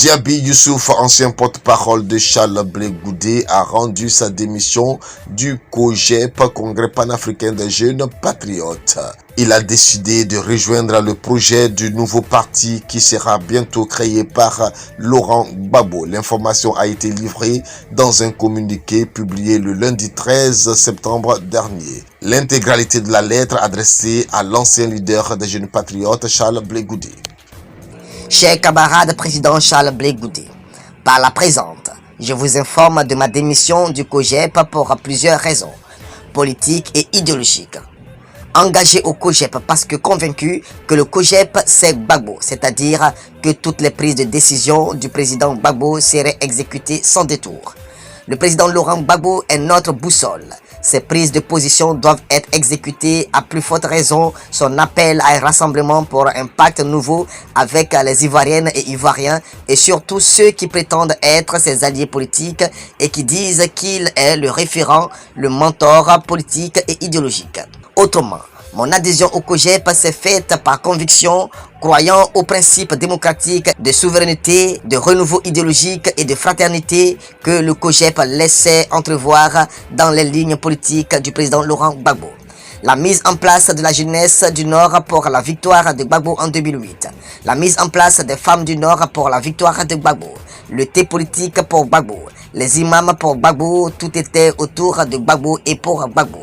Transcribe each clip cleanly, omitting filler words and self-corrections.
Diaby Youssouf, ancien porte-parole de Charles Blé Goudé, a rendu sa démission du COJEP, Congrès panafricain des jeunes patriotes. Il a décidé de rejoindre le projet du nouveau parti qui sera bientôt créé par Laurent Gbagbo. L'information a été livrée dans un communiqué publié le lundi 13 septembre dernier. L'intégralité de la lettre adressée à l'ancien leader des jeunes patriotes, Charles Blé Goudé. Cher camarade président Charles Blé Goudé, par la présente, je vous informe de ma démission du COJEP pour plusieurs raisons, politiques et idéologiques. Engagé au COJEP parce que convaincu que le COJEP c'est Gbagbo, c'est-à-dire que toutes les prises de décision du président Gbagbo seraient exécutées sans détour. Le président Laurent Gbagbo est notre boussole. Ses prises de position doivent être exécutées, à plus forte raison son appel à un rassemblement pour un pacte nouveau avec les Ivoiriennes et Ivoiriens et surtout ceux qui prétendent être ses alliés politiques et qui disent qu'il est le référent, le mentor politique et idéologique. Autrement, mon adhésion au COJEP s'est faite par conviction, croyant aux principes démocratiques de souveraineté, de renouveau idéologique et de fraternité que le COJEP laissait entrevoir dans les lignes politiques du président Laurent Gbagbo. La mise en place de la jeunesse du Nord pour la victoire de Gbagbo en 2008. La mise en place des femmes du Nord pour la victoire de Gbagbo. Le thé politique pour Gbagbo. Les imams pour Gbagbo, tout était autour de Gbagbo et pour Gbagbo.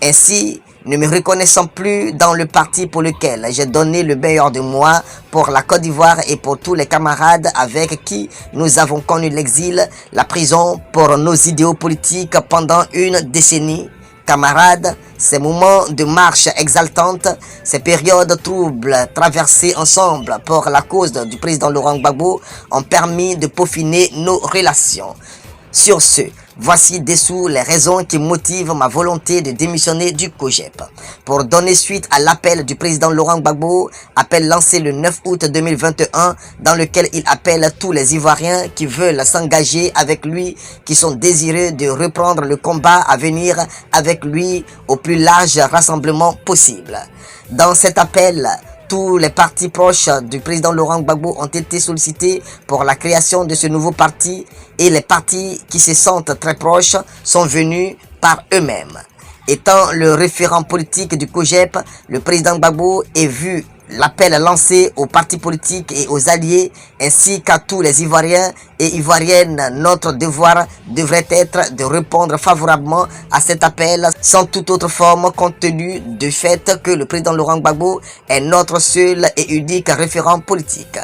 Ainsi, ne me reconnaissant plus dans le parti pour lequel j'ai donné le meilleur de moi pour la Côte d'Ivoire et pour tous les camarades avec qui nous avons connu l'exil, la prison pour nos idéaux politiques pendant une décennie. Camarades, ces moments de marche exaltante, ces périodes troubles traversées ensemble pour la cause du président Laurent Gbagbo ont permis de peaufiner nos relations. Sur ce, voici dessous les raisons qui motivent ma volonté de démissionner du COJEP. Pour donner suite à l'appel du président Laurent Gbagbo, appel lancé le 9 août 2021, dans lequel il appelle tous les Ivoiriens qui veulent s'engager avec lui, qui sont désireux de reprendre le combat à venir avec lui au plus large rassemblement possible. Dans cet appel, tous les partis proches du président Laurent Gbagbo ont été sollicités pour la création de ce nouveau parti et les partis qui se sentent très proches sont venus par eux-mêmes. Étant le référent politique du COJEP, le président Gbagbo a vu l'appel lancé aux partis politiques et aux alliés ainsi qu'à tous les Ivoiriens et Ivoiriennes. Notre devoir devrait être de répondre favorablement à cet appel sans toute autre forme compte tenu du fait que le président Laurent Gbagbo est notre seul et unique référent politique.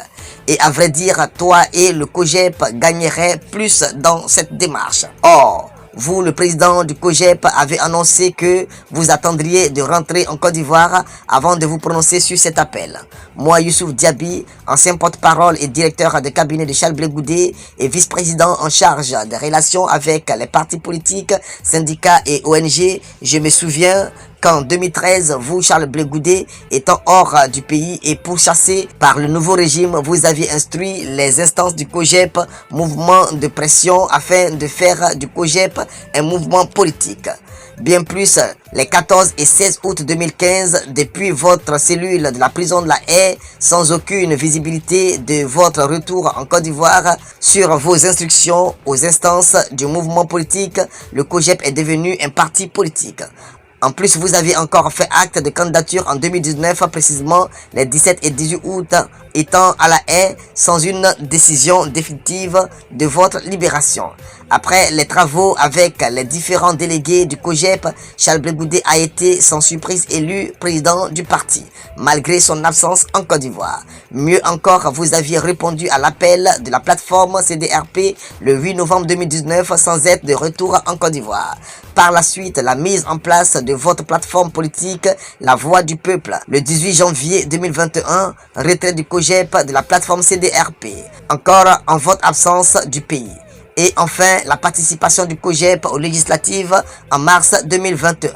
Et à vrai dire, toi et le COJEP gagneraient plus dans cette démarche. Or, vous, le président du COJEP, avez annoncé que vous attendriez de rentrer en Côte d'Ivoire avant de vous prononcer sur cet appel. Moi, Youssouf Diaby, ancien porte-parole et directeur de cabinet de Charles Blé Goudé et vice-président en charge des relations avec les partis politiques, syndicats et ONG, je me souviens qu'en 2013, vous, Charles Blé Goudé, étant hors du pays et pourchassé par le nouveau régime, vous aviez instruit les instances du COJEP, mouvement de pression, afin de faire du COJEP un mouvement politique. Bien plus, les 14 et 16 août 2015, depuis votre cellule de la prison de la Haye, sans aucune visibilité de votre retour en Côte d'Ivoire, sur vos instructions aux instances du mouvement politique, le COJEP est devenu un parti politique. En plus, vous avez encore fait acte de candidature en 2019, précisément les 17 et 18 août, étant à la Haye sans une décision définitive de votre libération. Après les travaux avec les différents délégués du COJEP, Charles Blé Goudé a été sans surprise élu président du parti, malgré son absence en Côte d'Ivoire. Mieux encore, vous aviez répondu à l'appel de la plateforme CDRP le 8 novembre 2019 sans être de retour en Côte d'Ivoire. Par la suite, la mise en place de votre plateforme politique, La Voix du Peuple, le 18 janvier 2021, retrait du COJEP de la plateforme CDRP, encore en votre absence du pays. Et enfin, la participation du COJEP aux législatives en mars 2021.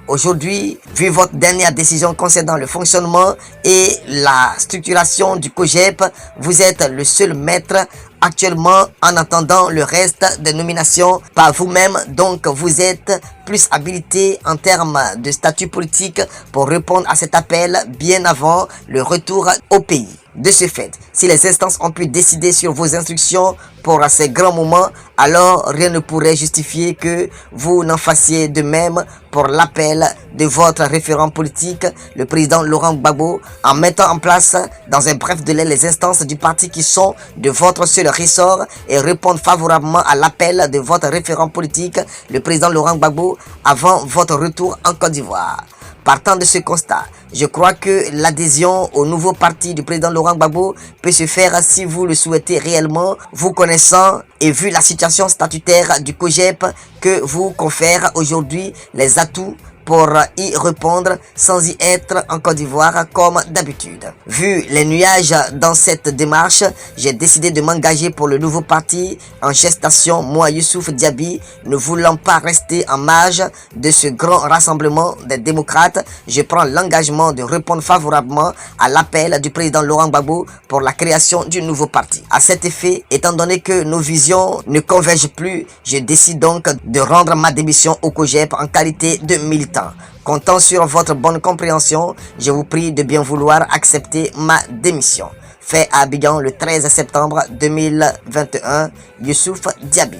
Aujourd'hui, vu votre dernière décision concernant le fonctionnement et la structuration du COJEP, vous êtes le seul maître actuellement en attendant le reste des nominations par vous-même. Donc, vous êtes plus habilité en termes de statut politique pour répondre à cet appel bien avant le retour au pays. De ce fait, si les instances ont pu décider sur vos instructions pour ces grands moments, alors rien ne pourrait justifier que vous n'en fassiez de même pour l'appel de votre référent politique, le président Laurent Gbagbo, en mettant en place dans un bref délai les instances du parti qui sont de votre seul ressort et répondre favorablement à l'appel de votre référent politique, le président Laurent Gbagbo, avant votre retour en Côte d'Ivoire. Partant de ce constat, je crois que l'adhésion au nouveau parti du président Laurent Gbagbo peut se faire si vous le souhaitez réellement, vous connaissant et vu la situation statutaire du COJEP que vous confère aujourd'hui les atouts pour y répondre sans y être en Côte d'Ivoire comme d'habitude. Vu les nuages dans cette démarche, j'ai décidé de m'engager pour le nouveau parti en gestation, moi Youssouf Diaby, ne voulant pas rester en marge de ce grand rassemblement des démocrates. Je prends l'engagement de répondre favorablement à l'appel du président Laurent Gbagbo pour la création du nouveau parti. À cet effet, étant donné que nos visions ne convergent plus, je décide donc de rendre ma démission au COJEP en qualité de militant. Comptant sur votre bonne compréhension, je vous prie de bien vouloir accepter ma démission. Fait à Abidjan le 13 septembre 2021, Youssouf Diaby.